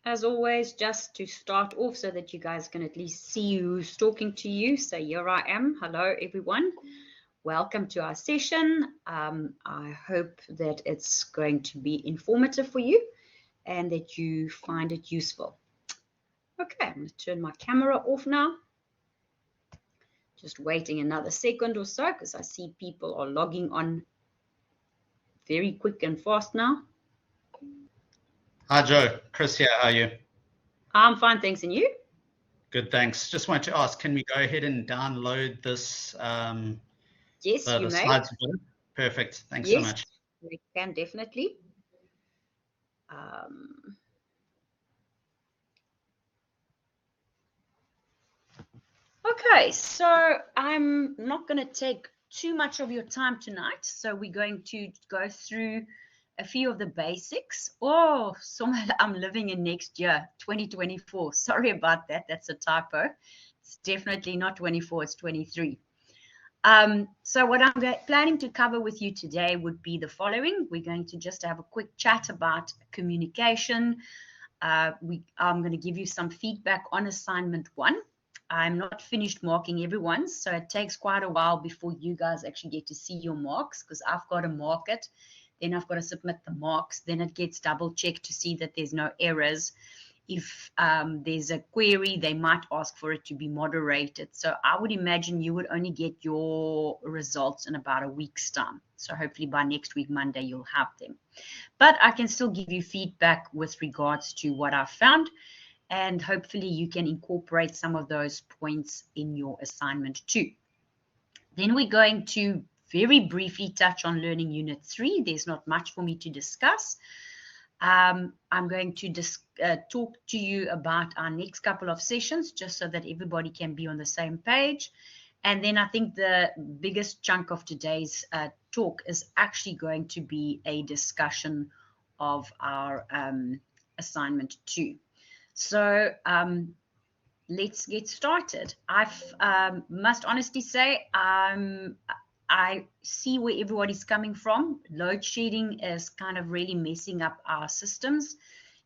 as always, just to start off so that you guys can at least see who's talking to you. So here I am. Hello, everyone. Welcome to our session. I hope that it's going to be informative for you and that you find it useful. Okay, I'm going to turn my camera off now. Just waiting another second or so because I see people are logging on very quick and fast now. Hi, Joe. Chris here. How are you? I'm fine, thanks. And you? Good, thanks. Just wanted to ask, can we go ahead and download this, Yes, you the may. slides? Perfect. Thanks so Yes, much. we can definitely. Okay, so I'm not going to take too much of your time tonight. So we're going to go through a few of the basics. Oh, I'm living in next year, 2024. Sorry about that. That's a typo. It's definitely not 24, it's 23. So what I'm planning to cover with you today would be the following. We're going to just have a quick chat about communication. I'm going to give you some feedback on assignment 1. I'm not finished marking everyone, so it takes quite a while before you guys actually get to see your marks because I've got to mark it, then I've got to submit the marks, then it gets double checked to see that there's no errors. If there's a query, they might ask for it to be moderated. So I would imagine you would only get your results in about a week's time. So hopefully by next week, Monday, you'll have them. But I can still give you feedback with regards to what I've found. And hopefully you can incorporate some of those points in your assignment too. Then we're going to very briefly touch on Learning Unit 3. There's not much for me to discuss. I'm going to talk to you about our next couple of sessions, just so that everybody can be on the same page. And then I think the biggest chunk of today's talk is actually going to be a discussion of our assignment 2. So let's get started. I must honestly say I see where everybody's coming from. Load shedding is kind of really messing up our systems,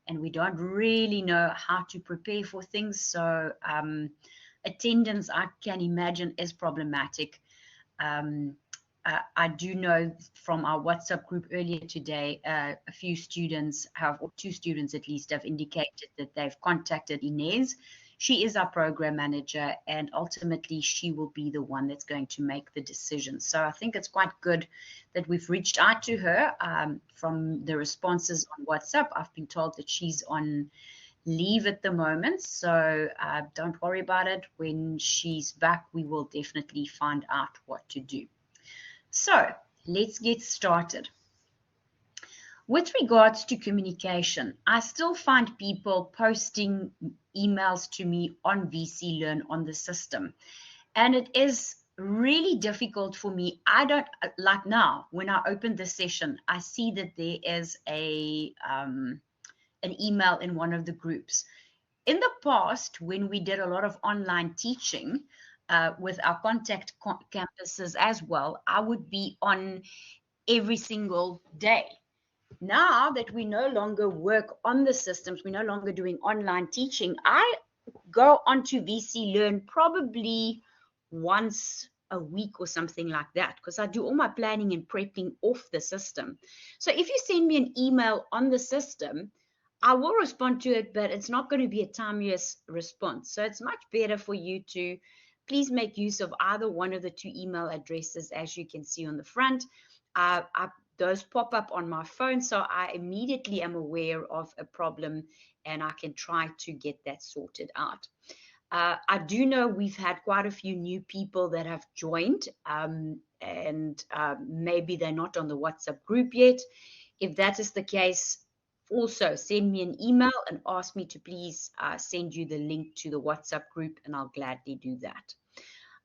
and we don't really know how to prepare for things. So attendance, I can imagine, is problematic. I do know from our WhatsApp group earlier today, a few students have, or 2 students at least, have indicated that they've contacted Inez. She is our program manager, and ultimately she will be the one that's going to make the decision. So I think it's quite good that we've reached out to her. From the responses on WhatsApp, I've been told that she's on leave at the moment. So don't worry about it. When she's back, we will definitely find out what to do. So let's get started. With regards to communication, I still find people posting emails to me on VC Learn on the system. And it is really difficult for me. I don't, like now, when I open the session, I see that there is an email in one of the groups. In the past, when we did a lot of online teaching, with our contact campuses as well, I would be on every single day. Now that we no longer work on the systems, we're no longer doing online teaching, I go onto VC Learn probably once a week or something like that, because I do all my planning and prepping off the system. So if you send me an email on the system, I will respond to it, but it's not going to be a timeless response. So it's much better for you to please make use of either one of the 2 email addresses, as you can see on the front. Those pop up on my phone, so I immediately am aware of a problem and I can try to get that sorted out. I do know we've had quite a few new people that have joined, and maybe they're not on the WhatsApp group yet. If that is the case, also send me an email and ask me to please send you the link to the WhatsApp group, and I'll gladly do that.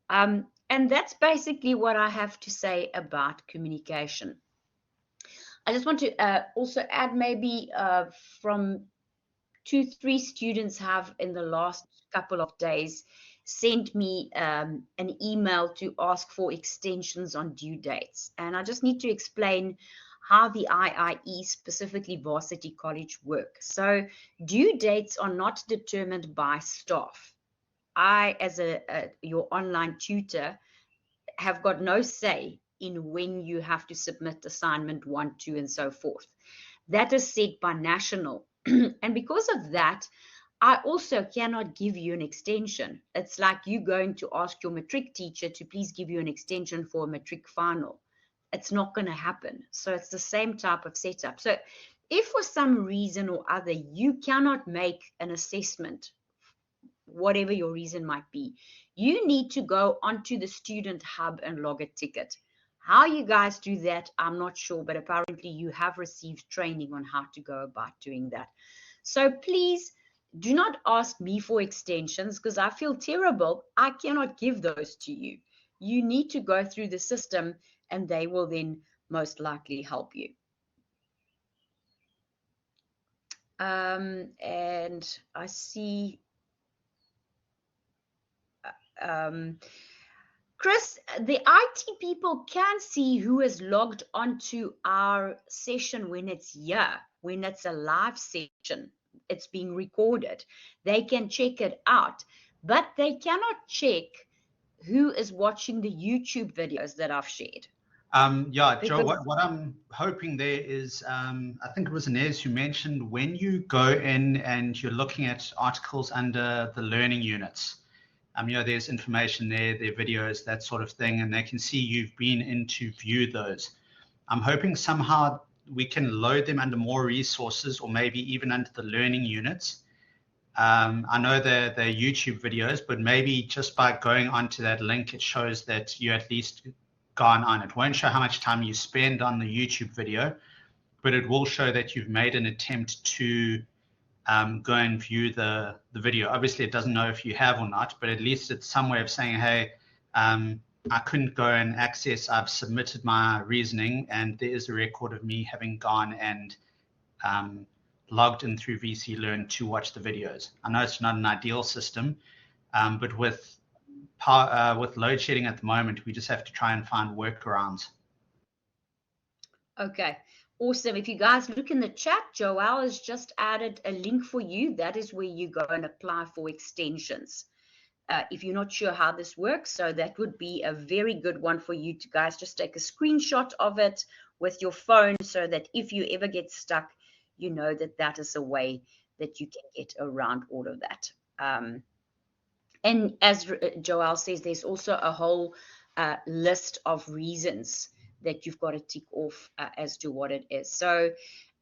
And that's basically what I have to say about communication. I just want to also add, maybe from 2-3 students have in the last couple of days sent me an email to ask for extensions on due dates. And I just need to explain how the IIE, specifically Varsity College, work. So due dates are not determined by staff. I, as your online tutor, have got no say in when you have to submit assignment 1, 2, and so forth. That is set by national. And because of that, I also cannot give you an extension. It's like you going to ask your matric teacher to please give you an extension for a matric final. It's not going to happen. So it's the same type of setup. So if for some reason or other you cannot make an assessment, whatever your reason might be, you need to go onto the student hub and log a ticket. How you guys do that, I'm not sure, but apparently you have received training on how to go about doing that. So please do not ask me for extensions, because I feel terrible. I cannot give those to you. You need to go through the system and they will then most likely help you. And I see Chris, the IT people can see who is logged onto our session when it's here, when it's a live session. It's being recorded. They can check it out, but they cannot check who is watching the YouTube videos that I've shared. Yeah, Joe, what I'm hoping there is, I think it was Inez who mentioned when you go in and you're looking at articles under the learning units, there's information there, there are videos, that sort of thing, and they can see you've been in to view those. I'm hoping somehow we can load them under more resources, or maybe even under the learning units. I know they're YouTube videos, but maybe just by going onto that link, it shows that you at least gone on. It won't show how much time you spend on the YouTube video, but it will show that you've made an attempt to go and view the video. Obviously, it doesn't know if you have or not, but at least it's some way of saying, hey, I couldn't go and access, I've submitted my reasoning, and there is a record of me having gone and logged in through VC Learn to watch the videos. I know it's not an ideal system, but with load shedding at the moment, we just have to try and find workarounds. Okay, awesome. If you guys look in the chat, Joelle has just added a link for you. That is where you go and apply for extensions. If you're not sure how this works, so that would be a very good one for you to guys just take a screenshot of it with your phone, so that if you ever get stuck, you know that that is a way that you can get around all of that. And as Joelle says, there's also a whole list of reasons that you've got to tick off as to what it is. So,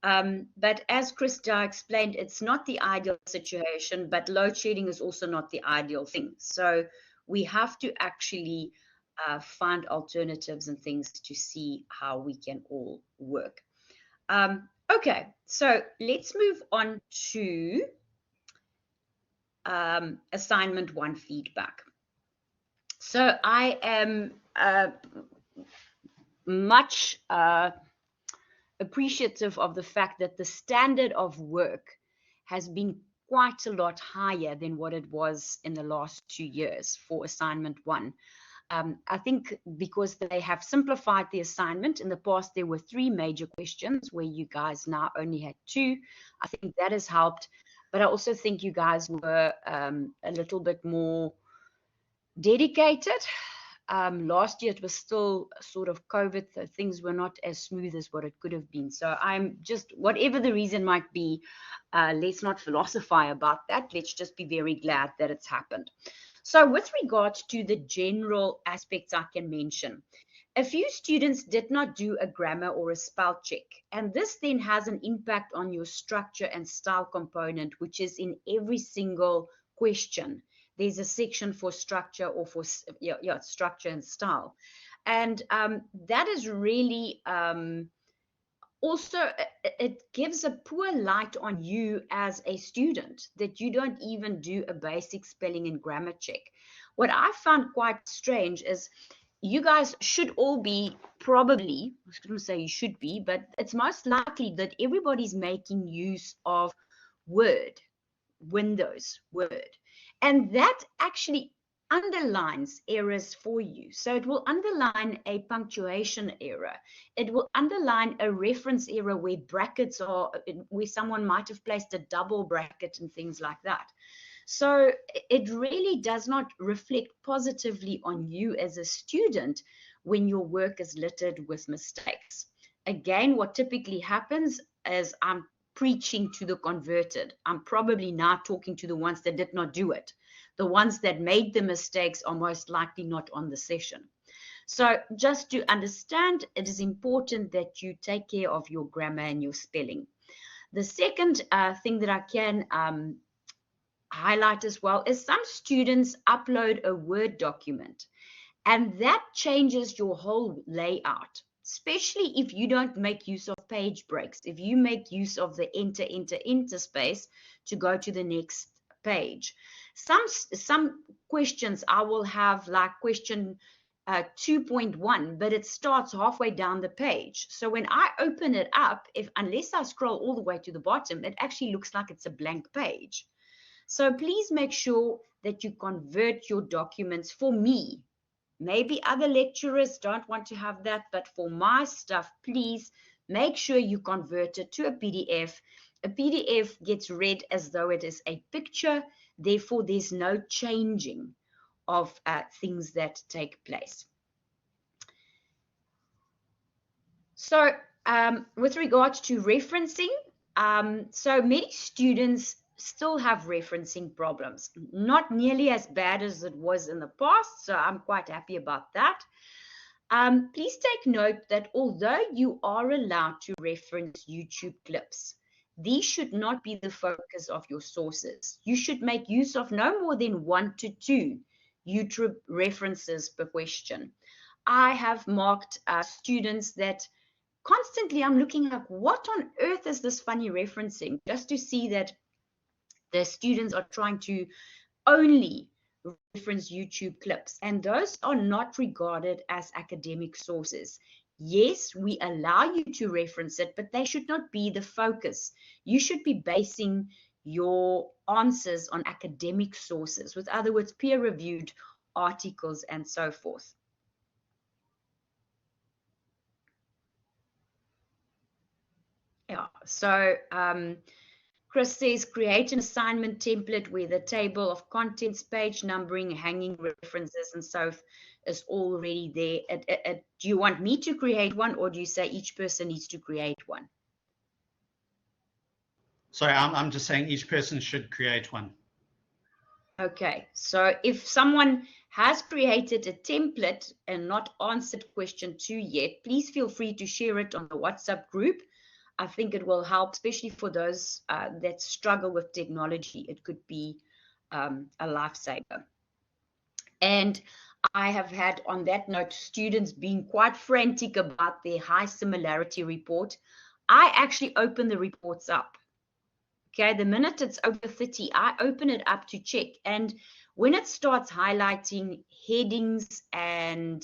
but as Krista explained, it's not the ideal situation, but load shedding is also not the ideal thing. So we have to actually find alternatives and things to see how we can all work. Okay, so let's move on to assignment 1 feedback. So I am much appreciative of the fact that the standard of work has been quite a lot higher than what it was in the last 2 years for assignment 1. I think because they have simplified the assignment. In the past, there were 3 major questions where you guys now only had 2. I think that has helped. But I also think you guys were a little bit more dedicated. Last year, it was still sort of COVID, so things were not as smooth as what it could have been. So I'm just, whatever the reason might be, let's not philosophize about that. Let's just be very glad that it's happened. So with regards to the general aspects I can mention, a few students did not do a grammar or a spell check, and this then has an impact on your structure and style component, which is in every single question. There's a section for structure or for structure and style, and that is really also, it gives a poor light on you as a student that you don't even do a basic spelling and grammar check. What I found quite strange is you guys should all be probably, I was going to say you should be, but it's most likely that everybody's making use of Word, Windows, Word. And that actually, underlines errors for you. So it will underline a punctuation error. It will underline a reference error where brackets are, where someone might have placed a double bracket and things like that. So it really does not reflect positively on you as a student when your work is littered with mistakes. Again, what typically happens is I'm preaching to the converted. I'm probably now talking to the ones that did not do it. The ones that made the mistakes are most likely not on the session. So just to understand, it is important that you take care of your grammar and your spelling. The second thing that I can highlight as well is some students upload a Word document, and that changes your whole layout, especially if you don't make use of page breaks, if you make use of the enter space to go to the next page. Some questions I will have, like question 2.1, but it starts halfway down the page. So when I open it up, unless I scroll all the way to the bottom, it actually looks like it's a blank page. So please make sure that you convert your documents. For me, maybe other lecturers don't want to have that, but for my stuff, please make sure you convert it to a PDF. A PDF gets read as though it is a picture, therefore there's no changing of things that take place. So with regards to referencing, so many students still have referencing problems, not nearly as bad as it was in the past, so I'm quite happy about that. Please take note that although you are allowed to reference YouTube clips, these should not be the focus of your sources. You should make use of no more than 1 to 2 YouTube references per question. I have marked students that constantly I'm looking like, what on earth is this funny referencing? Just to see that the students are trying to only reference YouTube clips, and those are not regarded as academic sources. Yes, we allow you to reference it, but they should not be the focus. You should be basing your answers on academic sources, with other words, peer-reviewed articles and so forth. Yeah, so Chris says, create an assignment template where the table of contents, page numbering, hanging references, and so is already there. Do you want me to create one, or do you say each person needs to create one? Sorry, I'm just saying each person should create one. Okay, so if someone has created a template and not answered question 2 yet, please feel free to share it on the WhatsApp group. I think it will help, especially for those that struggle with technology. It could be a lifesaver. And I have had, on that note, students being quite frantic about their high similarity report. I actually open the reports up. Okay, the minute it's over 30, I open it up to check. And when it starts highlighting headings and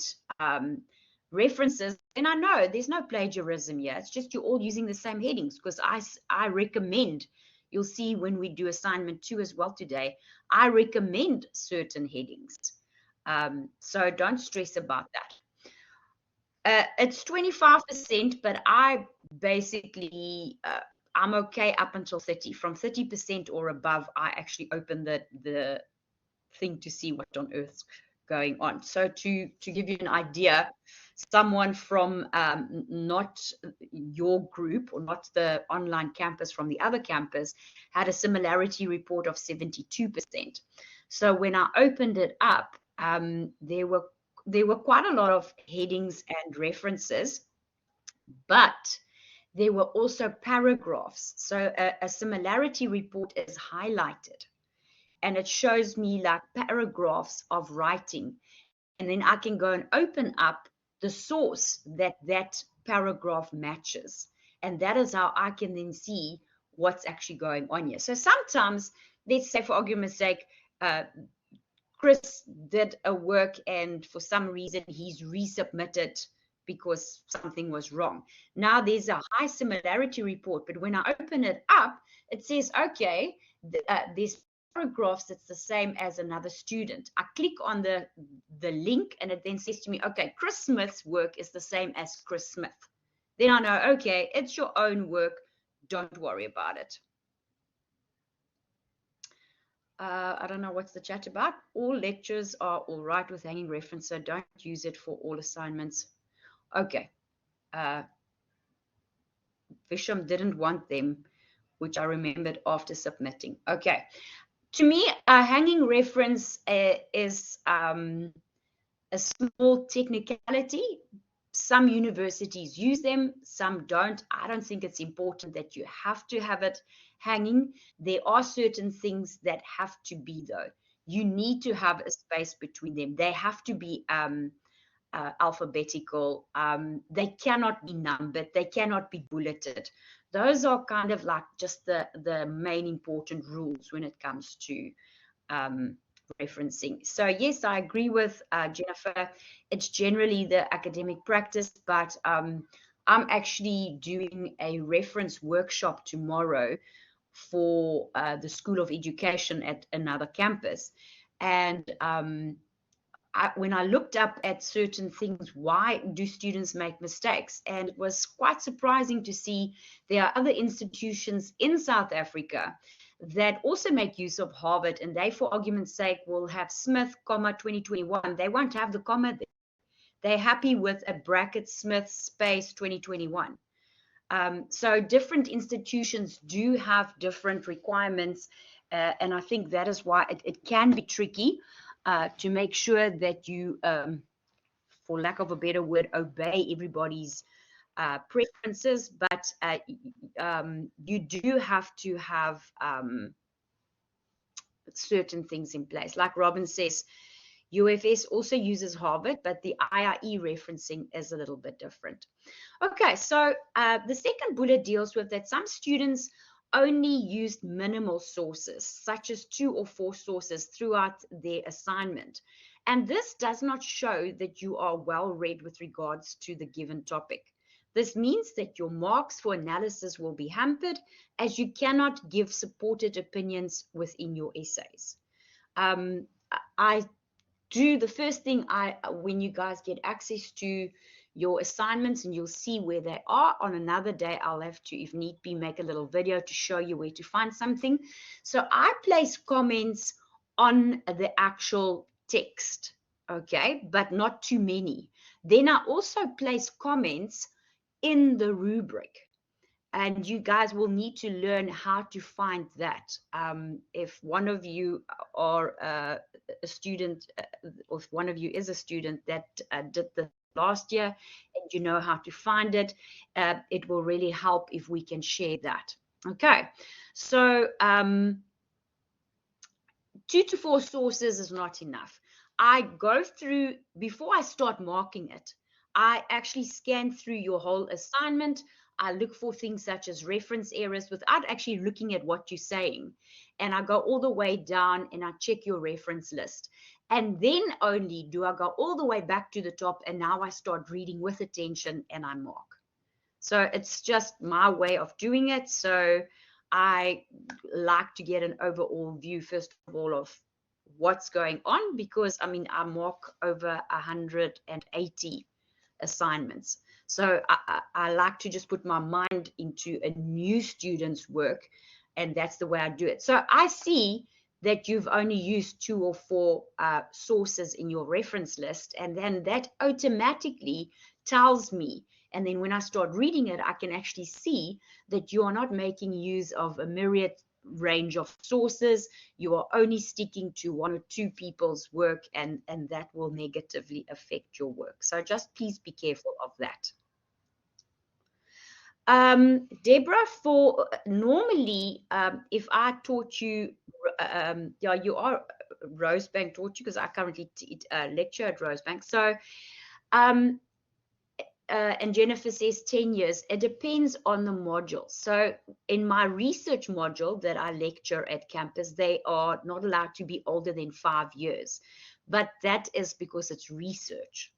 references, and I know there's no plagiarism here. It's just you're all using the same headings, because I recommend, you'll see when we do assignment 2 as well today, I recommend certain headings. So don't stress about that. It's 25%, but I basically, I'm okay up until 30. From 30% or above, I actually open the thing to see what on earth's going on. So to give you an idea, someone from not your group or not the online campus, from the other campus, had a similarity report of 72%. So when I opened it up, there were quite a lot of headings and references, but there were also paragraphs. So a similarity report is highlighted, and it shows me like paragraphs of writing. And then I can go and open up the source that paragraph matches. And that is how I can then see what's actually going on here. So sometimes, let's say for argument's sake, Chris did a work and for some reason he's resubmitted because something was wrong. Now there's a high similarity report, but when I open it up, it says, okay, there's paragraphs, it's the same as another student. I click on the link and it then says to me, okay, Chris Smith's work is the same as Chris Smith. Then I know, okay, it's your own work. Don't worry about it. I don't know what's the chat about. All lectures are all right with hanging reference, so don't use it for all assignments. Okay. Visham didn't want them, which I remembered after submitting. Okay. To me, a hanging reference is a small technicality. Some universities use them, some don't. I don't think it's important that you have to have it hanging. There are certain things that have to be, though. You need to have a space between them. They have to be alphabetical. They cannot be numbered. They cannot be bulleted. Those are kind of like just the main important rules when it comes to referencing. So yes, I agree with Jennifer. It's generally the academic practice, but I'm actually doing a reference workshop tomorrow for the School of Education at another campus. And when I looked up at certain things, why do students make mistakes? And it was quite surprising to see there are other institutions in South Africa that also make use of Harvard, and they, for argument's sake, will have Smith, comma, 2021. They won't have the comma there. They're happy with a bracket Smith space 2021. So different institutions do have different requirements, and I think that is why it can be tricky to make sure that you, for lack of a better word, obey everybody's preferences, but you do have to have certain things in place. Like Robin says, UFS also uses Harvard, but the IIE referencing is a little bit different. Okay, so the second bullet deals with that some students only used minimal sources, such as 2 or 4 sources throughout their assignment. And this does not show that you are well read with regards to the given topic. This means that your marks for analysis will be hampered, as you cannot give supported opinions within your essays. I do the first thing when you guys get access to your assignments, and you'll see where they are. On another day, I'll have to, if need be, make a little video to show you where to find something. So I place comments on the actual text, okay, but not too many. Then I also place comments in the rubric, and you guys will need to learn how to find that. If one of you are a student, or if one of you is a student that did the last year and you know how to find it, it will really help if we can share that. Okay, so 2 to 4 sources is not enough. I go through, before I start marking it, I actually scan through your whole assignment. I look for things such as reference errors without actually looking at what you're saying. And I go all the way down and I check your reference list. And then only do I go all the way back to the top, and now I start reading with attention and I mark. So it's just my way of doing it. So I like to get an overall view, first of all, of what's going on, because I mean, I mark over 180 assignments. So I like to just put my mind into a new student's work, and that's the way I do it. So I see that you've only used 2 or 4 sources in your reference list, and then that automatically tells me, and then when I start reading it, I can actually see that you are not making use of a myriad range of sources. You are only sticking to 1 or 2 people's work, and that will negatively affect your work. So just please be careful of that. Deborah, for normally, if I taught you, yeah, you are Rosebank taught you, because I currently lecture at Rosebank. So, and Jennifer says 10 years. It depends on the module. So in my research module that I lecture at campus, they are not allowed to be older than 5 years. But that is because it's research.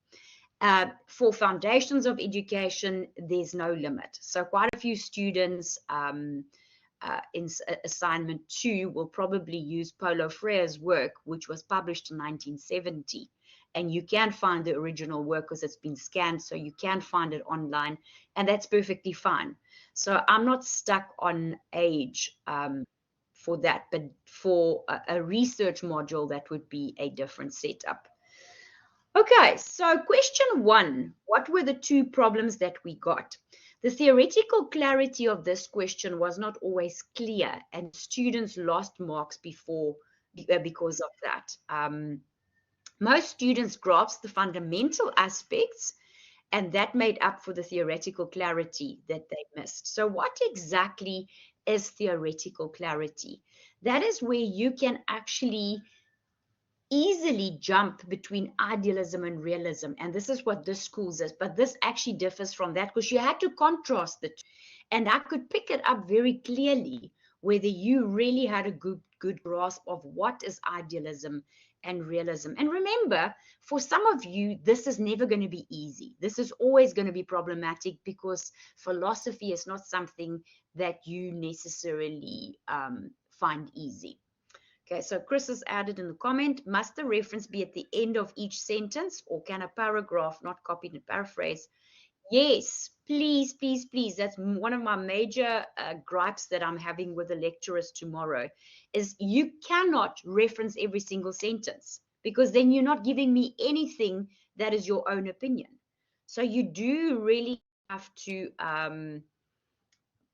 For foundations of education, there's no limit. So quite a few students in assignment 2 will probably use Paulo Freire's work, which was published in 1970. And you can find the original work because it's been scanned, so you can find it online, and that's perfectly fine. So I'm not stuck on age for that, but for a research module, that would be a different setup. Okay, so question 1, what were the 2 problems that we got? The theoretical clarity of this question was not always clear, and students lost marks because of that. Most students grasped the fundamental aspects, and that made up for the theoretical clarity that they missed. So what exactly is theoretical clarity? That is where you can actually easily jump between idealism and realism. And this is what this school is, but this actually differs from that because you had to contrast the two. And I could pick it up very clearly whether you really had a good grasp of what is idealism and realism. And remember, for some of you, this is never going to be easy. This is always going to be problematic because philosophy is not something that you necessarily find easy. Okay, so Chris has added in the comment, must the reference be at the end of each sentence, or can a paragraph not copied and paraphrased? Yes, please, please, please. That's one of my major gripes that I'm having with the lecturers tomorrow, is you cannot reference every single sentence because then you're not giving me anything that is your own opinion. So you do really have to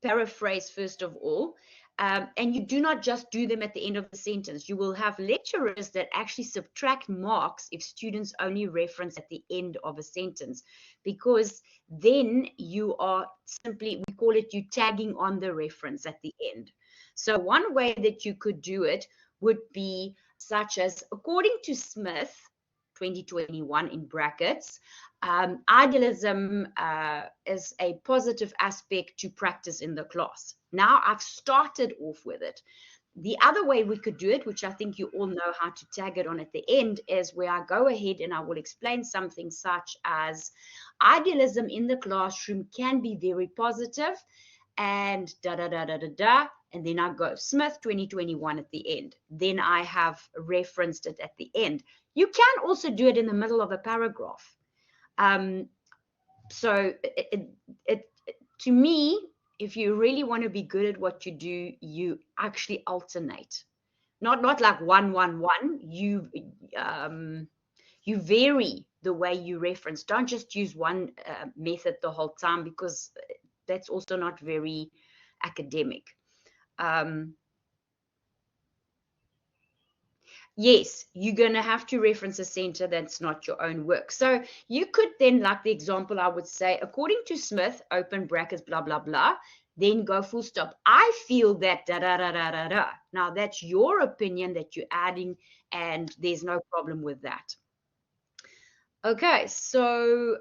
paraphrase first of all. And you do not just do them at the end of the sentence. You will have lecturers that actually subtract marks if students only reference at the end of a sentence, because then you are simply, we call it, you tagging on the reference at the end. So one way that you could do it would be such as, according to Smith, 2021 in brackets, idealism is a positive aspect to practice in the class. Now I've started off with it. The other way we could do it, which I think you all know how to tag it on at the end, is where I go ahead and I will explain something such as idealism in the classroom can be very positive and da-da-da-da-da-da, and then I go Smith 2021 at the end. Then I have referenced it at the end. You can also do it in the middle of a paragraph. So to me, if you really want to be good at what you do, you actually alternate. Not like 1-1-1. You vary the way you reference. Don't just use one method the whole time, because that's also not very academic. Yes, you're going to have to reference a center that's not your own work. So you could then, like the example I would say, according to Smith, open brackets, blah, blah, blah, then go full stop. I feel that da, da, da, da, da, da. Now, that's your opinion that you're adding, and there's no problem with that. Okay, so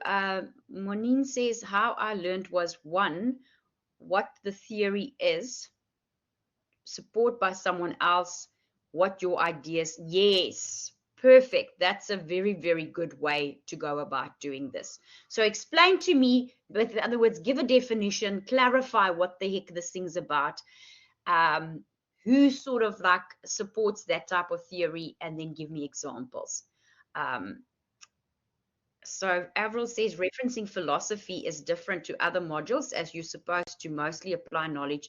Monine says, how I learned was, 1, what the theory is, support by someone else, what your ideas. Yes, perfect. That's a very, very good way to go about doing this. So explain to me, but in other words, give a definition, clarify what the heck this thing's about, who sort of like supports that type of theory, and then give me examples. So Avril says referencing philosophy is different to other modules, as you're supposed to mostly apply knowledge.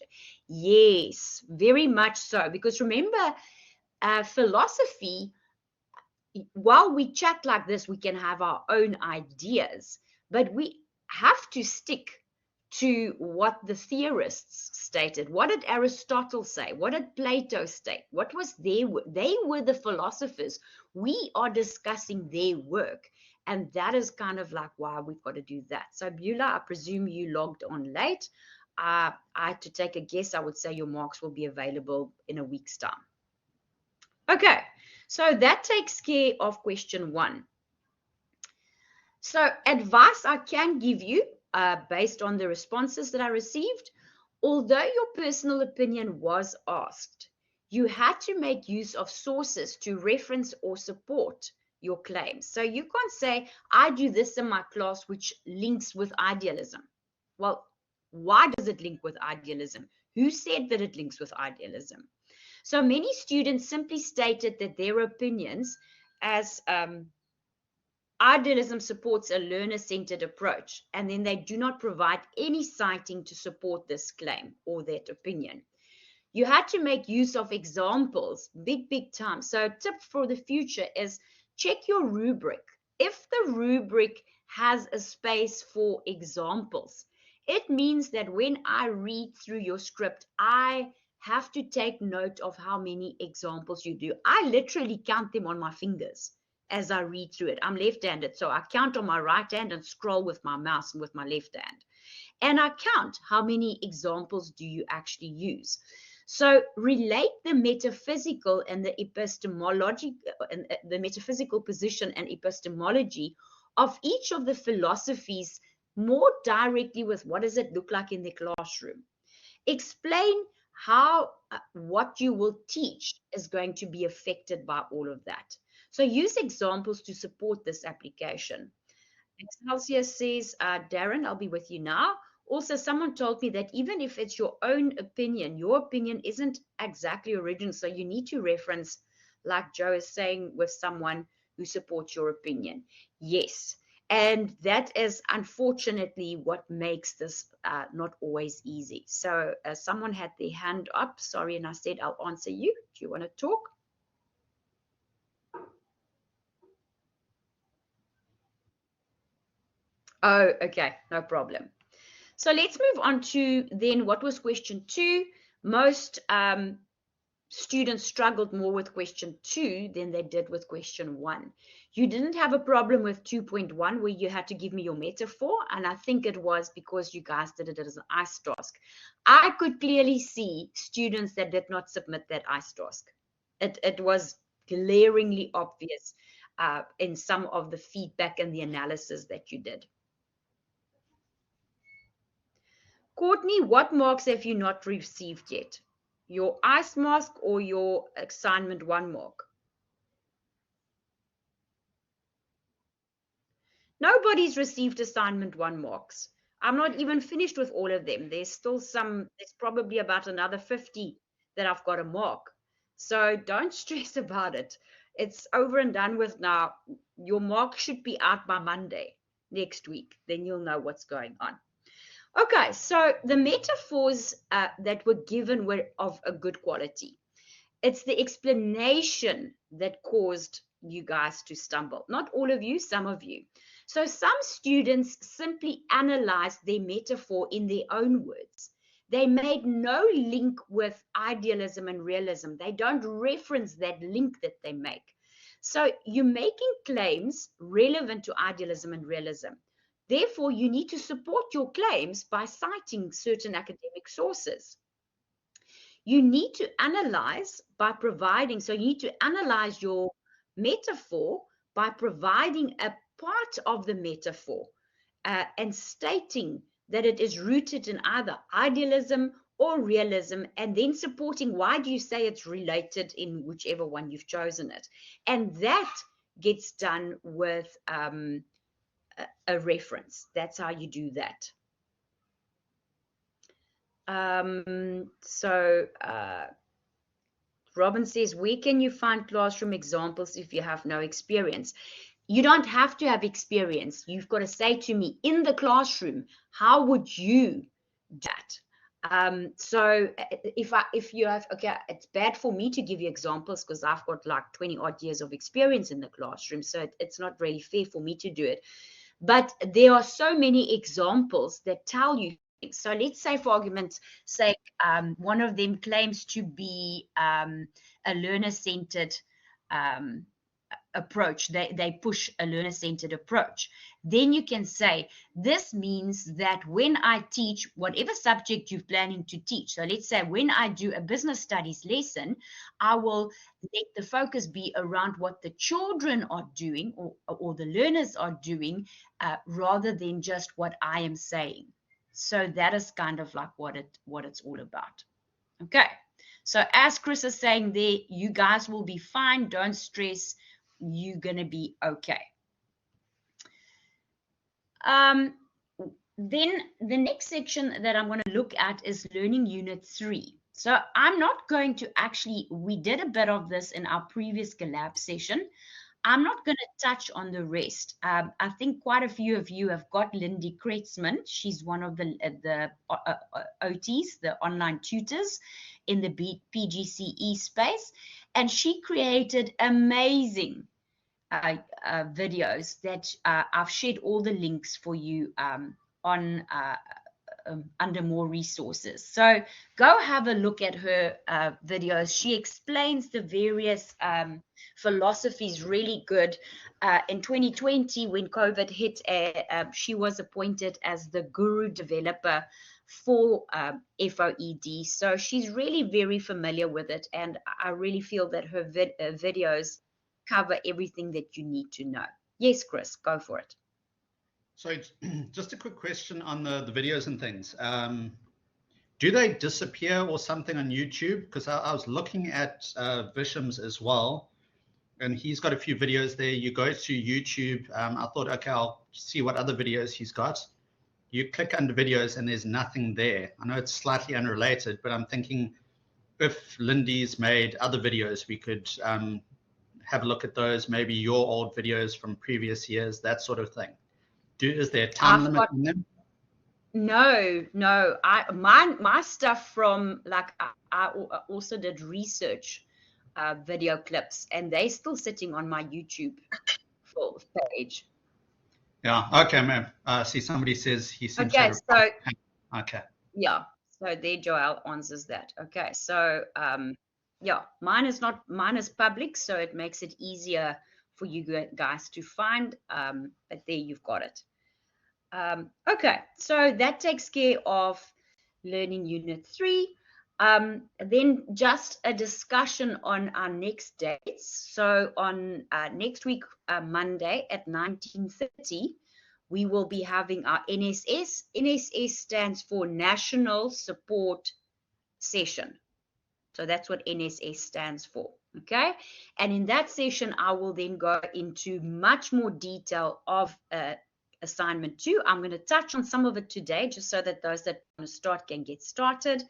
Yes, very much so. Because remember, philosophy, while we chat like this, we can have our own ideas, but we have to stick to what the theorists stated. What did Aristotle say? What did Plato state? What was they were the philosophers. We are discussing their work. And that is kind of like why we've got to do that. So Beulah, I presume you logged on late. I had to take a guess. I would say your marks will be available in a week's time. Okay, so that takes care of question 1. So advice I can give you based on the responses that I received, although your personal opinion was asked, you had to make use of sources to reference or support your claims. So you can't say, I do this in my class which links with idealism. Well, why does it link with idealism? Who said that it links with idealism? So many students simply stated that their opinions as idealism supports a learner-centered approach, and then they do not provide any citing to support this claim or that opinion. You had to make use of examples, big time. So a tip for the future is check your rubric. If the rubric has a space for examples, it means that when I read through your script, I have to take note of how many examples you do. I literally count them on my fingers as I read through it. I'm left-handed, so I count on my right hand and scroll with my mouse and with my left hand. And I count how many examples do you actually use. So relate the metaphysical and the epistemology, the metaphysical position and epistemology of each of the philosophies more directly with what does it look like in the classroom. Explain how what you will teach is going to be affected by all of that. So use examples to support this application. Excelsior says, Darren, I'll be with you now. Also, someone told me that even if it's your own opinion, your opinion isn't exactly original. So you need to reference, like Joe is saying, with someone who supports your opinion. Yes. And that is unfortunately what makes this not always easy. So someone had their hand up. Sorry, and I said I'll answer you. Do you want to talk? Oh, okay. No problem. So let's move on to then what was question 2. Most students struggled more with question 2 than they did with question 1. You didn't have a problem with 2.1 where you had to give me your metaphor, and I think it was because you guys did it as an ICE task. I could clearly see students that did not submit that ICE task. It was glaringly obvious in some of the feedback and the analysis that you did. Courtney, what marks have you not received yet? Your ICE mask or your assignment 1 mark? Nobody's received assignment 1 marks. I'm not even finished with all of them. There's still there's probably about another 50 that I've got to mark. So don't stress about it. It's over and done with now. Your mark should be out by Monday next week. Then you'll know what's going on. Okay, so the metaphors that were given were of a good quality. It's the explanation that caused you guys to stumble. Not all of you, some of you. So some students simply analyzed their metaphor in their own words. They made no link with idealism and realism. They don't reference that link that they make. So you're making claims relevant to idealism and realism. Therefore, you need to support your claims by citing certain academic sources. You need to analyze by providing, so you need to analyze your metaphor by providing a part of the metaphor and stating that it is rooted in either idealism or realism, and then supporting why do you say it's related in whichever one you've chosen it. And that gets done with a reference. That's how you do that. Robin says, where can you find classroom examples if you have no experience? You don't have to have experience. You've got to say to me, in the classroom, how would you do that? So if you have, okay, it's bad for me to give you examples because I've got like 20 odd years of experience in the classroom. So it's not really fair for me to do it. But there are so many examples that tell you things. So let's say, for argument's sake, one of them claims to be a learner-centered approach. They push a learner-centered approach. Then you can say, this means that when I teach whatever subject you're planning to teach, so let's say when I do a business studies lesson, I will let the focus be around what the children are doing or the learners are doing rather than just what I am saying. So that is kind of like what it's all about. Okay. So as Chris is saying there, you guys will be fine. Don't stress. You're going to be okay. then the next section that I'm going to look at is Learning Unit 3. So I'm not going to actually, we did a bit of this in our previous Collab session. I'm not going to touch on the rest. I think quite a few of you have got Lindy Kretzman. She's one of the OTs, the online tutors in the PGCE space. And she created amazing videos that I've shared all the links for you on under more resources. So go have a look at her videos. She explains the various philosophies really good. In 2020, when COVID hit, she was appointed as the guru developer for FOED. So she's really very familiar with it. And I really feel that her videos cover everything that you need to know. Yes, Chris, go for it. So just a quick question on the videos and things. Do they disappear or something on YouTube? Because I was looking at Visham's as well, and he's got a few videos there. You go to YouTube. I thought, okay, I'll see what other videos he's got. You click under videos and there's nothing there. I know it's slightly unrelated, but I'm thinking if Lindy's made other videos, we could have a look at those, maybe your old videos from previous years, that sort of thing. Is there a time limit on them? No. My stuff from, like, I also did research video clips, and they're still sitting on my YouTube page. Yeah. Okay, ma'am. See, somebody says he seems okay. So okay. Yeah. So there, Joel answers that. Okay. So yeah, mine is public, so it makes it easier for you guys to find. But there you've got it. Okay, so that takes care of Learning Unit 3. Then just a discussion on our next dates. So on next week, Monday at 19:30, we will be having our NSS. NSS stands for National Support Session. So that's what NSS stands for. Okay, and in that session, I will then go into much more detail of assignment 2. I'm going to touch on some of it today, just so that those that want to start can get started.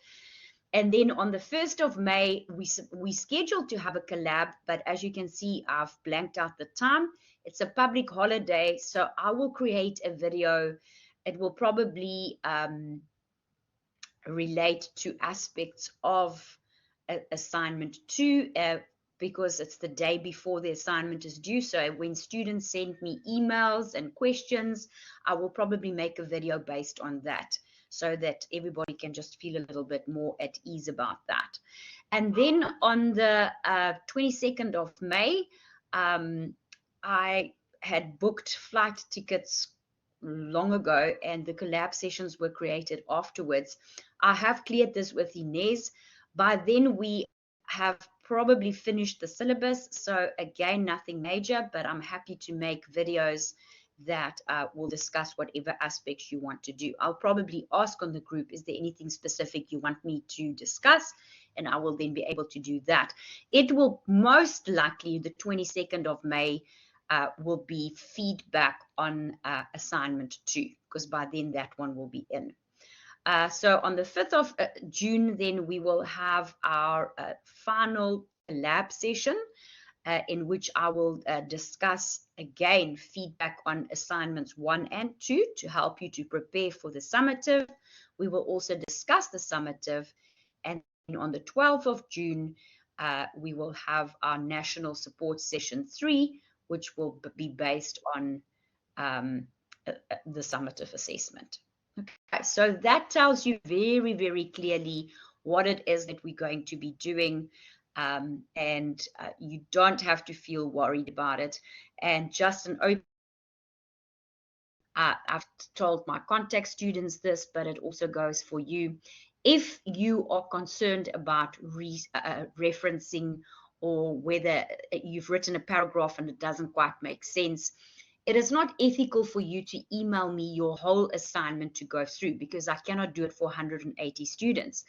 And then on the 1st of May, we scheduled to have a collab, but as you can see, I've blanked out the time. It's a public holiday, so I will create a video. It will probably relate to aspects of assignment 2, because it's the day before the assignment is due. So when students send me emails and questions, I will probably make a video based on that, so that everybody can just feel a little bit more at ease about that. And then on the 22nd of May, I had booked flight tickets long ago, and the collab sessions were created afterwards. I have cleared this with Inez. By then, we have probably finished the syllabus. So again, nothing major, but I'm happy to make videos that will discuss whatever aspects you want to do. I'll probably ask on the group, is there anything specific you want me to discuss? And I will then be able to do that. It will most likely, the 22nd of May, will be feedback on assignment 2, because by then that one will be in. So on the 5th of June, then we will have our final lab session, in which I will discuss again feedback on assignments 1 and 2 to help you to prepare for the summative. We will also discuss the summative, and on the 12th of June, we will have our national support session 3, which will be based on the summative assessment. Okay, so that tells you very, very clearly what it is that we're going to be doing, and you don't have to feel worried about it. And just an open, I've told my contact students this, but it also goes for you. If you are concerned about referencing, or whether you've written a paragraph and it doesn't quite make sense, it is not ethical for you to email me your whole assignment to go through, because I cannot do it for 180 students.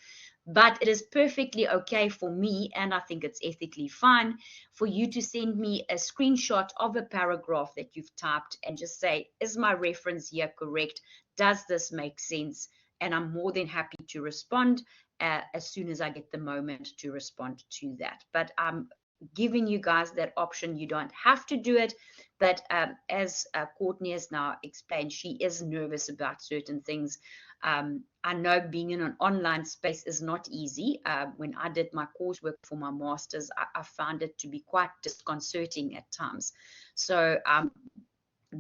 But it is perfectly okay for me, and I think it's ethically fine, for you to send me a screenshot of a paragraph that you've typed and just say, is my reference here correct? Does this make sense? And I'm more than happy to respond as soon as I get the moment to respond to that. But I'm giving you guys that option. You don't have to do it. But as Courtney has now explained, she is nervous about certain things. I know being in an online space is not easy. When I did my coursework for my master's, I found it to be quite disconcerting at times. So I'm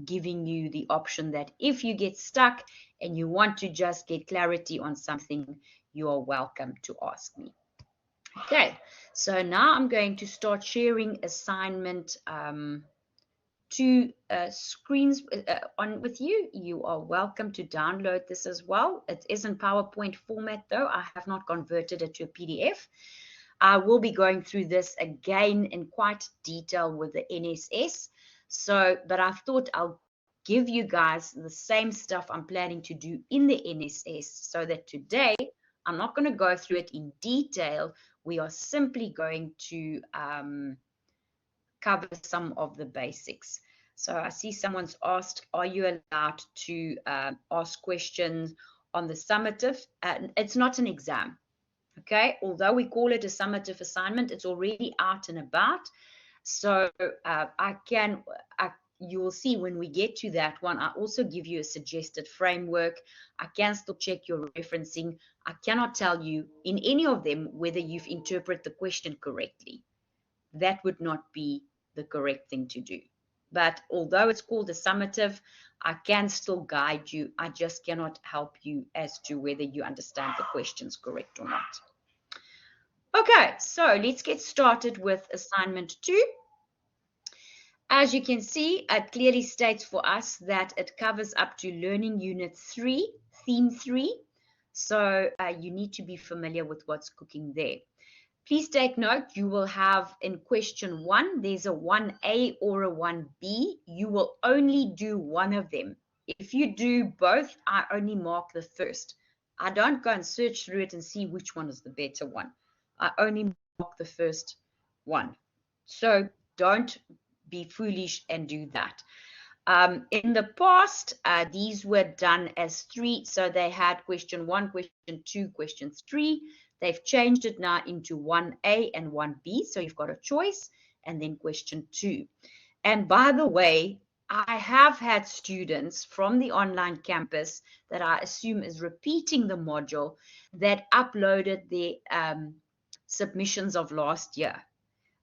giving you the option that if you get stuck and you want to just get clarity on something, you are welcome to ask me. Okay, so now I'm going to start sharing assignment two screens on with you. You are welcome to download this as well. It is in PowerPoint format though. I have not converted it to a PDF. I will be going through this again in quite detail with the NSS. So, but I thought I'll give you guys the same stuff I'm planning to do in the NSS so that today I'm not going to go through it in detail. We are simply going to cover some of the basics. So I see someone's asked, are you allowed to ask questions on the summative? It's not an exam, okay? Although we call it a summative assignment, it's already out and about. So you will see when we get to that one, I also give you a suggested framework. I can still check your referencing. I cannot tell you in any of them whether you've interpreted the question correctly. That would not be the correct thing to do. But although it's called a summative, I can still guide you. I just cannot help you as to whether you understand the questions correct or not. Okay, so let's get started with assignment 2. As you can see, it clearly states for us that it covers up to Learning Unit 3, Theme 3. So you need to be familiar with what's cooking there. Please take note, you will have in question 1, there's a 1A or a 1B. You will only do one of them. If you do both, I only mark the first. I don't go and search through it and see which one is the better one. I only mark the first one. So don't be foolish and do that. In the past, these were done as 3. So they had question 1, question 2, question 3. They've changed it now into 1A and 1B. So you've got a choice, and then question 2. And by the way, I have had students from the online campus that I assume is repeating the module that uploaded their submissions of last year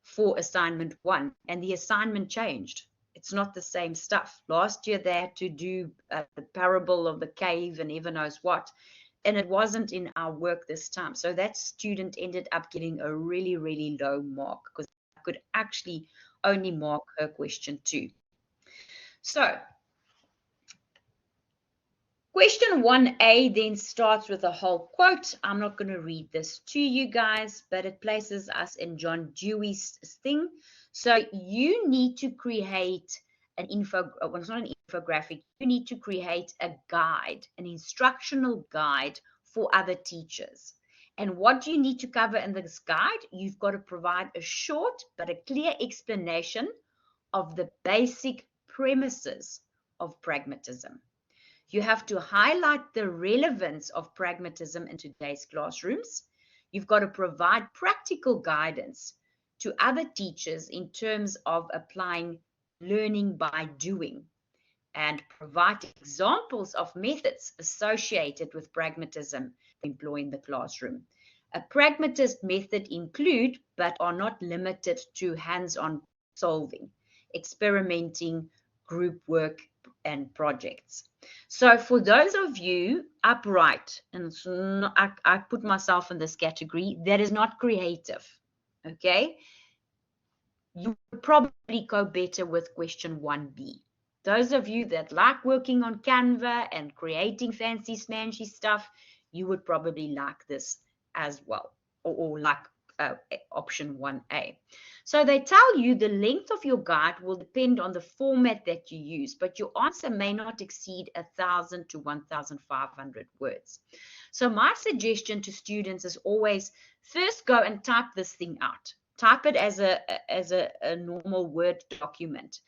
for assignment 1, and the assignment changed. It's not the same stuff. Last year they had to do the parable of the cave and heaven knows what, and it wasn't in our work this time. So that student ended up getting a really, really low mark because I could actually only mark her question 2. So question 1A then starts with a whole quote. I'm not going to read this to you guys, but it places us in John Dewey's thing. So you need to create an it's not an infographic. You need to create a guide, an instructional guide for other teachers. And what do you need to cover in this guide? You've got to provide a short but a clear explanation of the basic premises of pragmatism. You have to highlight the relevance of pragmatism in today's classrooms. You've got to provide practical guidance to other teachers in terms of applying learning by doing, and provide examples of methods associated with pragmatism employed in the classroom. A pragmatist method include, but are not limited to, hands-on solving, experimenting, group work, and projects. So for those of you upright, and I put myself in this category, that is not creative, okay? You would probably go better with question 1B. Those of you that like working on Canva and creating fancy smancy stuff, you would probably like this as well, or like option 1A. So they tell you the length of your guide will depend on the format that you use, but your answer may not exceed 1,000 to 1,500 words. So my suggestion to students is always first go and type this thing out. Type it as a normal Word document.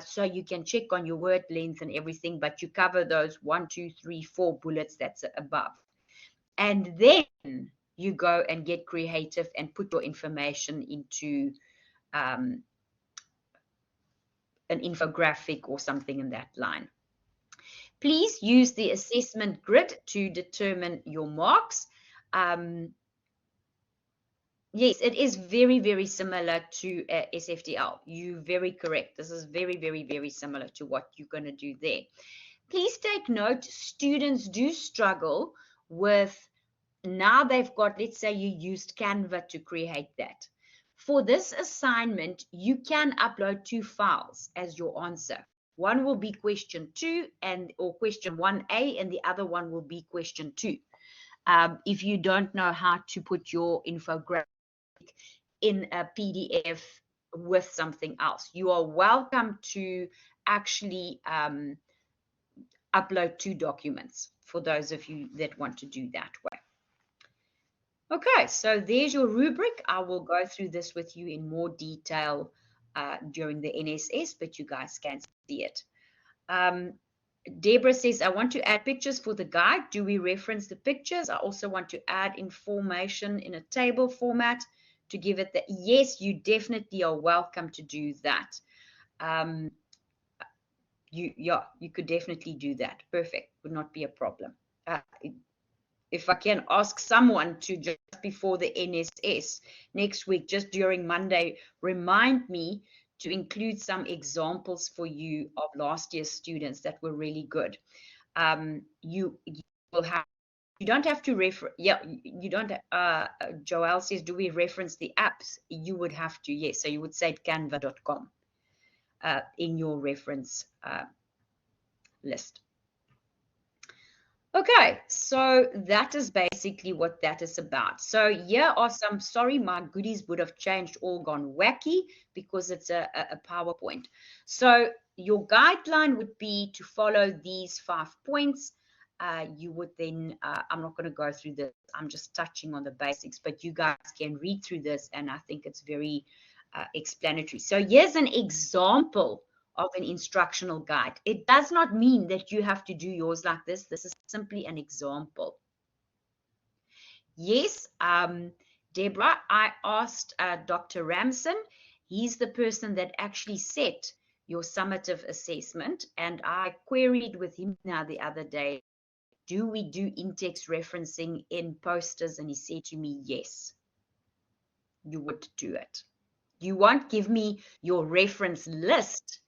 So you can check on your word length and everything, but you cover those 1, 2, 3, 4 bullets that's above. And then you go and get creative and put your information into an infographic or something in that line. Please use the assessment grid to determine your marks. Yes, it is very, very similar to SFDL. You're very correct. This is very, very, very similar to what you're going to do there. Please take note, students do struggle with, now they've got, let's say you used Canva to create that. For this assignment, you can upload 2 files as your answer. One will be question 2 or question 1A, and the other one will be question 2. If you don't know how to put your infographic in a PDF with something else, you are welcome to actually upload 2 documents for those of you that want to do that way. Okay, so there's your rubric. I will go through this with you in more detail during the NSS, but you guys can see it. Deborah says, I want to add pictures for the guide. Do we reference the pictures? I also want to add information in a table format to give it the, yes, you definitely are welcome to do that. You could definitely do that. Perfect. Would not be a problem. If I can ask someone to just before the NSS next week, just during Monday, remind me to include some examples for you of last year's students that were really good. You will have, you don't have to refer, yeah, you don't, Joelle says, do we reference the apps? You would have to, yes. So you would say canva.com in your reference list. Okay, so that is basically what that is about. So here are some, sorry, my goodies would have changed, all gone wacky because it's a PowerPoint. So your guideline would be to follow these 5 points. You would then, I'm not going to go through this, I'm just touching on the basics, but you guys can read through this and I think it's very explanatory. So here's an example of an instructional guide. It does not mean that you have to do yours like this. This is simply an example. Yes, Deborah, I asked Dr. Ramson. He's the person that actually set your summative assessment. And I queried with him now the other day, do we do in-text referencing in posters? And he said to me, yes, you would do it. You won't give me your reference list.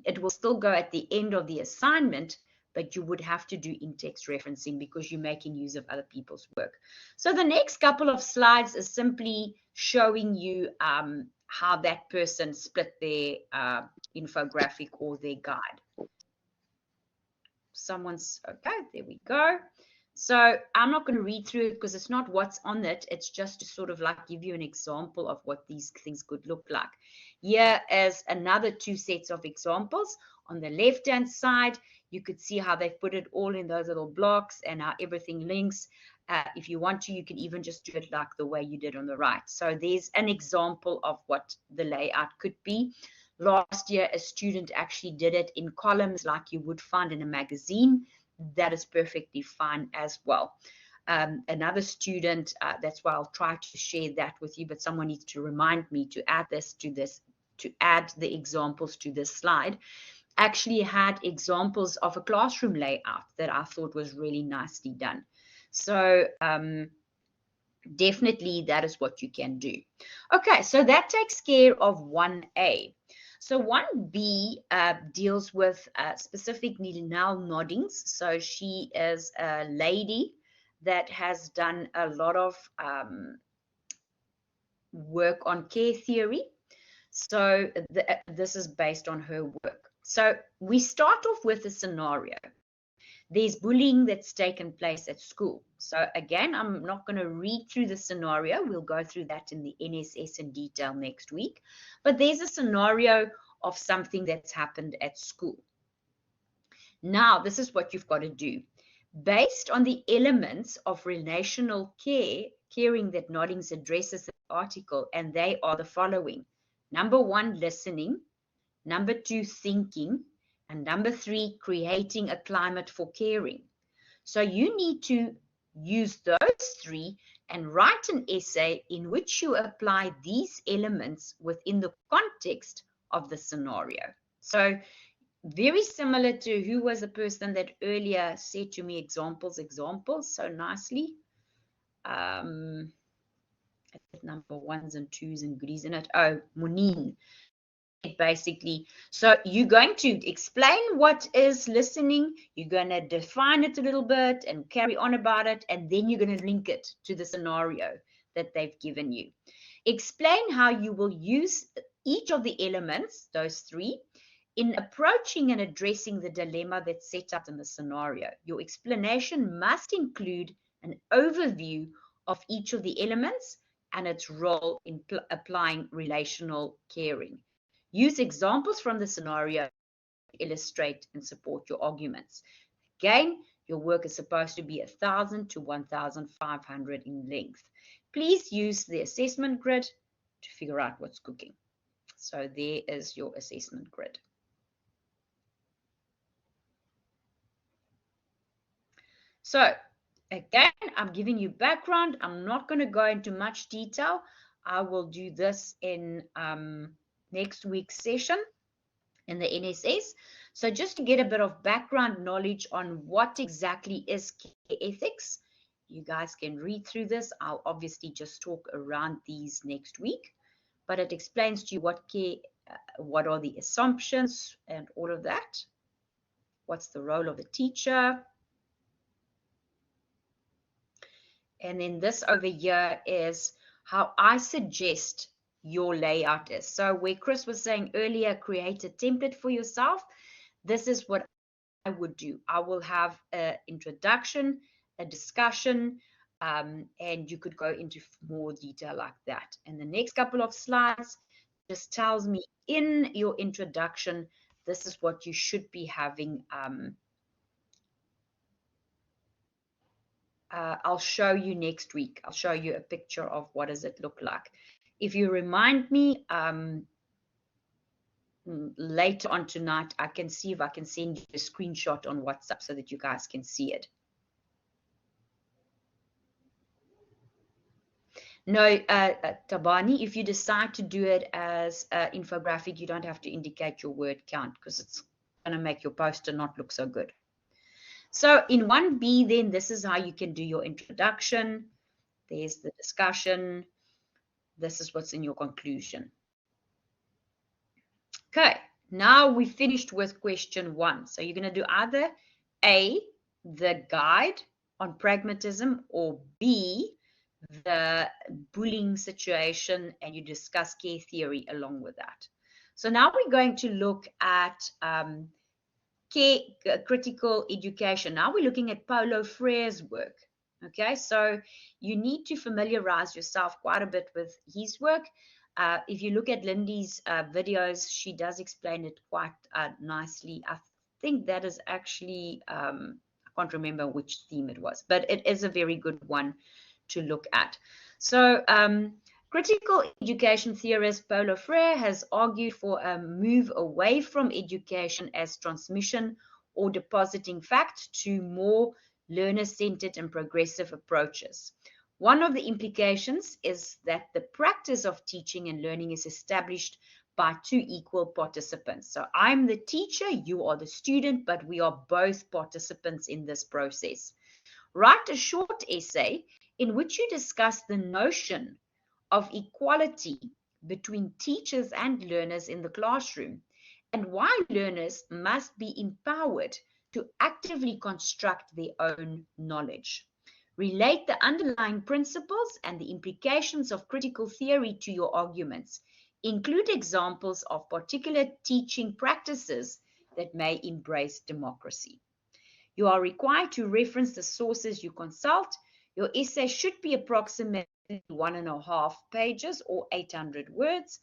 It will still go at the end of the assignment, but you would have to do in-text referencing because you're making use of other people's work. So the next couple of slides is simply showing you how that person split their infographic or their guide. Someone's, okay, there we go. So I'm not going to read through it because it's not what's on it. It's just to sort of like give you an example of what these things could look like. Here is another 2 sets of examples. On the left-hand side, you could see how they've put it all in those little blocks and how everything links. If you want to, you can even just do it like the way you did on the right. So there's an example of what the layout could be. Last year, a student actually did it in columns like you would find in a magazine. That is perfectly fine as well. Another student, that's why I'll try to share that with you, but someone needs to remind me to add this to this, to add the examples to this slide, actually had examples of a classroom layout that I thought was really nicely done. So definitely that is what you can do. Okay, so that takes care of 1A. So 1B deals with specifically Nell Noddings. So she is a lady that has done a lot of work on care theory. So this is based on her work. So we start off with a scenario. There's bullying that's taken place at school. So again, I'm not going to read through the scenario. We'll go through that in the NSS in detail next week. But there's a scenario of something that's happened at school. Now, this is what you've got to do. Based on the elements of relational caring that Noddings addresses in the article, and they are the following. Number 1, listening. Number 2, thinking. And number 3, creating a climate for caring. So you need to use those 3 and write an essay in which you apply these elements within the context of the scenario. So very similar to who was the person that earlier said to me examples so nicely. Number 1s and 2s and goodies in it. Oh, Muneen. Basically, so you're going to explain what is listening, you're going to define it a little bit and carry on about it, and then you're going to link it to the scenario that they've given you. Explain how you will use each of the elements, those 3, in approaching and addressing the dilemma that's set out in the scenario. Your explanation must include an overview of each of the elements and its role in applying relational caring. Use examples from the scenario to illustrate and support your arguments. Again, your work is supposed to be 1,000 to 1,500 in length. Please use the assessment grid to figure out what's cooking. So there is your assessment grid. So again, I'm giving you background. I'm not going to go into much detail. I will do this in next week's session in the NSS. So just to get a bit of background knowledge on what exactly is care ethics, you guys can read through this. I'll obviously just talk around these next week, but it explains to you what care, what are the assumptions and all of that. What's the role of the teacher? And then this over here is how I suggest your layout is. So where Chris was saying earlier, create a template for yourself. This is what I would do. I will have an introduction, a discussion, and you could go into more detail like that. And the next couple of slides just tells me in your introduction, this is what you should be having. I'll show you next week. I'll show you a picture of what does it look like. If you remind me later on tonight, I can see if I can send you a screenshot on WhatsApp so that you guys can see it. No, Tabani, if you decide to do it as an infographic, you don't have to indicate your word count because it's going to make your poster not look so good. So in 1B, then this is how you can do your introduction. There's the discussion. This is what's in your conclusion. Okay, now we finished with question 1. So you're going to do either A, the guide on pragmatism, or B, the bullying situation, and you discuss care theory along with that. So now we're going to look at critical education. Now we're looking at Paulo Freire's work. Okay, so you need to familiarize yourself quite a bit with his work. If you look at Lindy's videos, she does explain it quite nicely. I think that is actually, I can't remember which theme it was, but it is a very good one to look at. So critical education theorist Paulo Freire has argued for a move away from education as transmission or depositing fact to more learner-centered and progressive approaches. One of the implications is that the practice of teaching and learning is established by 2 equal participants. So I'm the teacher, you are the student, but we are both participants in this process. Write a short essay in which you discuss the notion of equality between teachers and learners in the classroom and why learners must be empowered to actively construct their own knowledge. Relate the underlying principles and the implications of critical theory to your arguments. Include examples of particular teaching practices that may embrace democracy. You are required to reference the sources you consult. Your essay should be approximately 1.5 pages or 800 words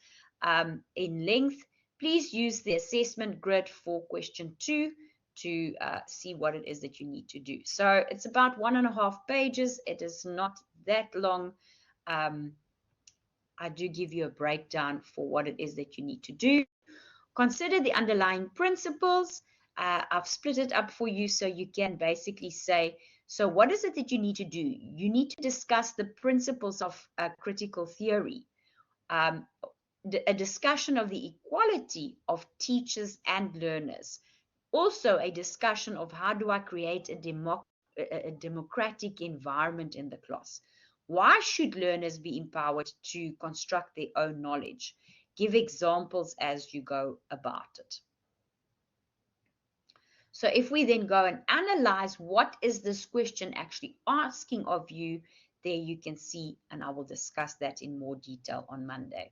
in length. Please use the assessment grid for question 2 to see what it is that you need to do. So it's about 1.5 pages. It is not that long. I do give you a breakdown for what it is that you need to do. Consider the underlying principles. I've split it up for you so you can basically say, so what is it that you need to do? You need to discuss the principles of critical theory, a discussion of the equality of teachers and learners, also a discussion of how do I create a democratic environment in the class. Why should learners be empowered to construct their own knowledge? Give examples as you go about it. So if we then go and analyze what is this question actually asking of you, there you can see, and I will discuss that in more detail on Monday.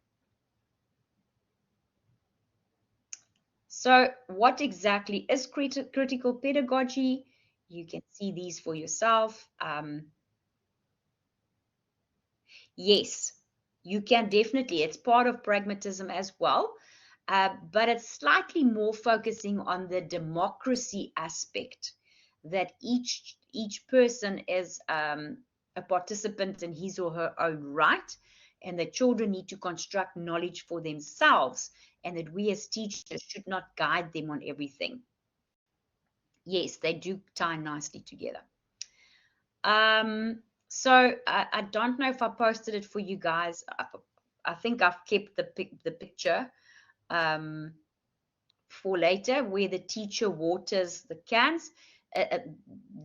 So what exactly is critical pedagogy? You can see these for yourself. Yes, you can definitely. It's part of pragmatism as well, but it's slightly more focusing on the democracy aspect, that each person is a participant in his or her own right, and that children need to construct knowledge for themselves, and that we as teachers should not guide them on everything. Yes, they do tie nicely together. So I don't know if I posted it for you guys. I think I've kept the picture for later, where the teacher waters the cans.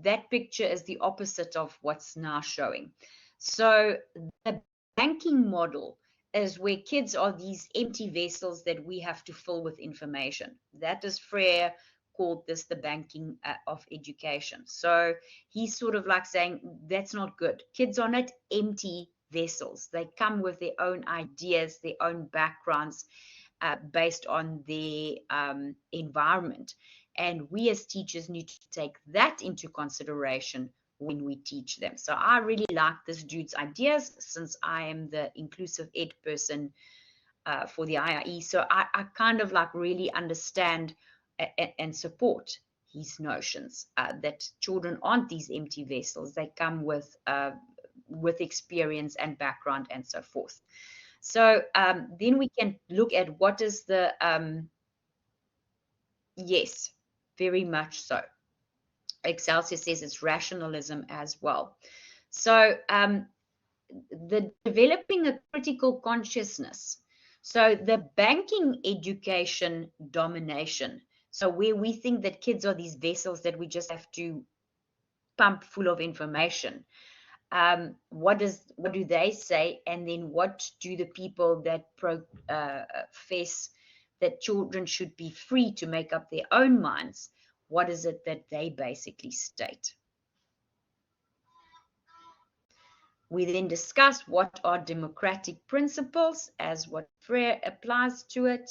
That picture is the opposite of what's now showing. So the banking model is where kids are these empty vessels that we have to fill with information. That is Freire called this the banking of education. So he's sort of like saying that's not good. Kids are not empty vessels. They come with their own ideas, their own backgrounds, based on their environment. And we as teachers need to take that into consideration when we teach them. So I really like this dude's ideas, since I am the inclusive ed person for the IIE. So I kind of like really understand and support his notions that children aren't these empty vessels. They come with experience and background and so forth. So then we can look at what is the, yes, very much so. Excelsior says it's rationalism as well. So the developing a critical consciousness. So the banking education domination. So where we think that kids are these vessels that we just have to pump full of information. What do they say, and then what do the people that profess that children should be free to make up their own minds, what is it that they basically state? We then discuss what are democratic principles as what Freire applies to it.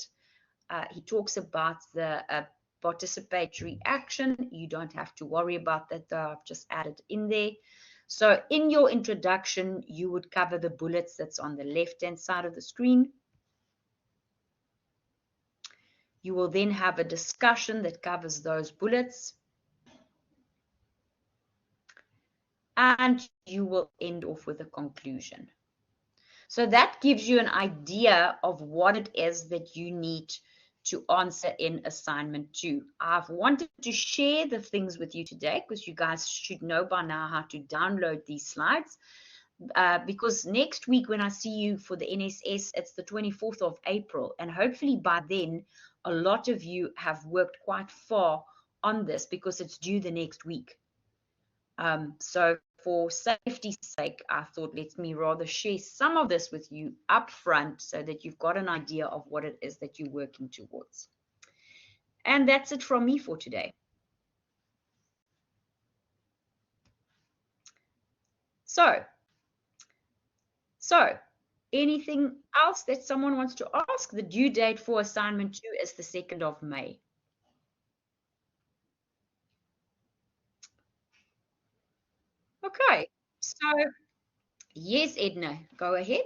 He talks about the participatory action. You don't have to worry about that, though. I've just added in there. So in your introduction, you would cover the bullets that's on the left-hand side of the screen. You will then have a discussion that covers those bullets. And you will end off with a conclusion. So that gives you an idea of what it is that you need to answer in assignment 2. I've wanted to share the things with you today because you guys should know by now how to download these slides. Because next week when I see you for the NSS, it's the 24th of April. And hopefully by then, a lot of you have worked quite far on this because it's due the next week. So for safety's sake, I thought let me rather share some of this with you up front so that you've got an idea of what it is that you're working towards. And that's it from me for today. So anything else that someone wants to ask? The due date for assignment 2 is the 2nd of May. Okay, so yes, Edna, go ahead.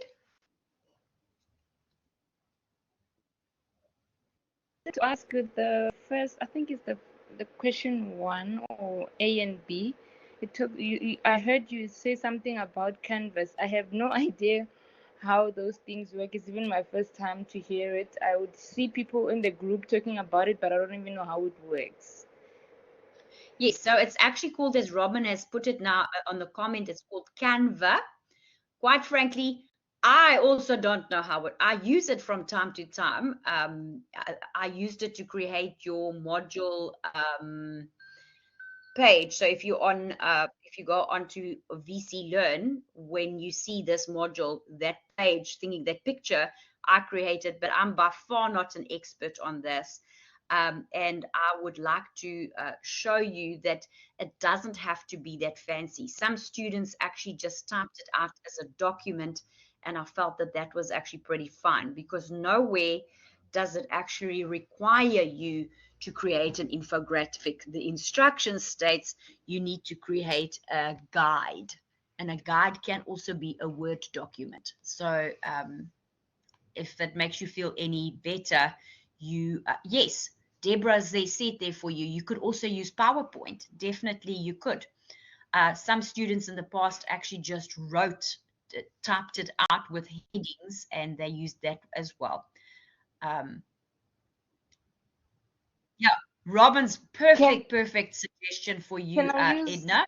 To ask the first, I think it's the question 1 or A and B. It took you, I heard you say something about Canvas. I have no idea how those things work. It's even my first time to hear it. I would see people in the group talking about it, but I don't even know how it works. Yes, so it's actually called, as Robin has put it now on the comment, it's called Canva. Quite frankly, I also don't know how I use it from time to time. I used it to create your module page. So if if you go onto VC Learn, when you see this module, that page, thinking that picture, I created, but I'm by far not an expert on this. And I would like to show you that it doesn't have to be that fancy. Some students actually just typed it out as a document, and I felt that that was actually pretty fine, because nowhere does it actually require you to create an infographic. The instruction states you need to create a guide, and a guide can also be a Word document. So if that makes you feel any better, yes, Deborah's there, said there for you. You could also use PowerPoint. Definitely you could. Some students in the past actually just typed it out with headings, and they used that as well. Yeah, Robin's perfect suggestion for you, Edna.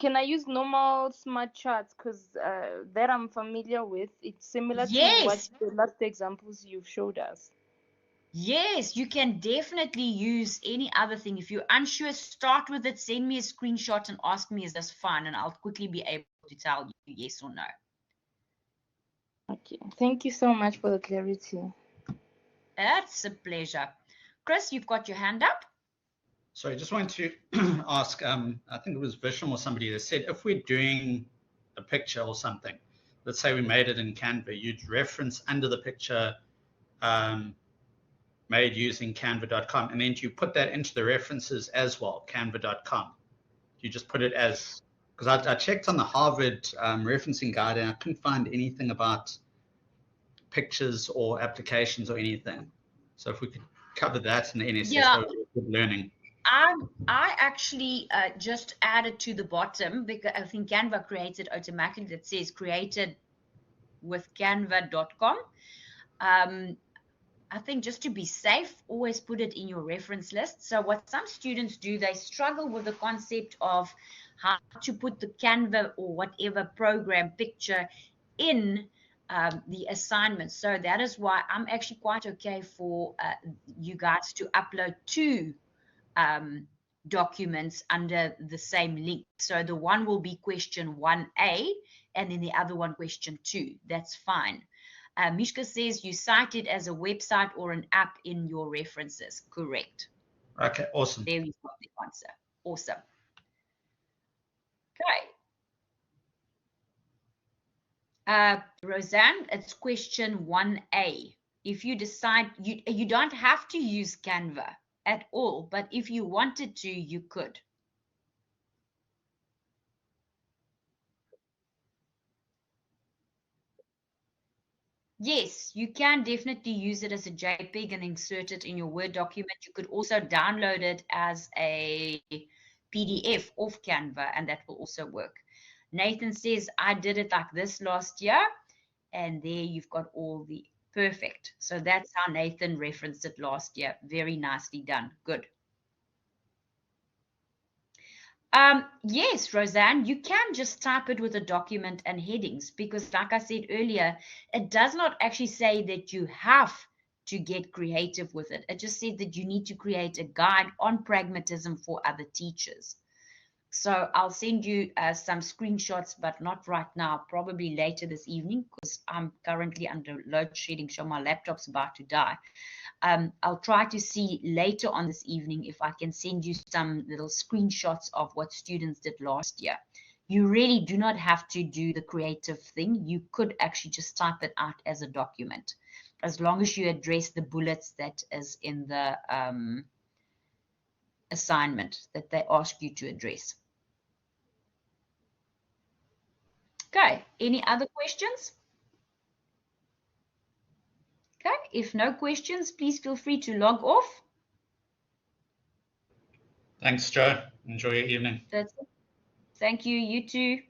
Can I use normal smart charts? Because that I'm familiar with. It's similar to what the last examples you've showed us. Yes, you can definitely use any other thing. If you're unsure, start with it, send me a screenshot and ask me, is this fine? And I'll quickly be able to tell you yes or no. Okay, thank you so much for the clarity. That's a pleasure. Chris, you've got your hand up. So I just want to ask, I think it was Visham or somebody that said, if we're doing a picture or something, let's say we made it in Canva, you'd reference under the picture made using canva.com, and then you put that into the references as well, canva.com. You just put it as, because I checked on the Harvard referencing guide and I couldn't find anything about pictures or applications or anything. So if we could cover that in the NSS, that would be good learning. I actually just added to the bottom, because I think Canva creates it automatically, that says created with canva.com. I think just to be safe, always put it in your reference list. So what some students do, they struggle with the concept of how to put the Canva or whatever program picture in the assignment. So that is why I'm actually quite okay for you guys to upload two documents under the same link. So the one will be question 1A, and then the other one question 2. That's fine. Mishka says you cite it as a website or an app in your references. Correct. Okay, awesome. There is the answer. Awesome. Okay. Roseanne, it's question 1A. If you decide, you don't have to use Canva at all, but if you wanted to, you could. Yes, you can definitely use it as a JPEG and insert it in your Word document. You could also download it as a PDF off Canva, and that will also work. Nathan says, I did it like this last year, and there you've got all the perfect. So that's how Nathan referenced it last year. Very nicely done. Good. Yes, Roseanne, you can just type it with a document and headings, because like I said earlier, it does not actually say that you have to get creative with it. It just said that you need to create a guide on pragmatism for other teachers. So I'll send you some screenshots, but not right now, probably later this evening, because I'm currently under load shedding, so my laptop's about to die. I'll try to see later on this evening if I can send you some little screenshots of what students did last year. You really do not have to do the creative thing. You could actually just type it out as a document, as long as you address the bullets that is in the assignment that they ask you to address. Okay, any other questions? Okay, if no questions, please feel free to log off. Thanks, Joe. Enjoy your evening. That's it. Thank you. You too.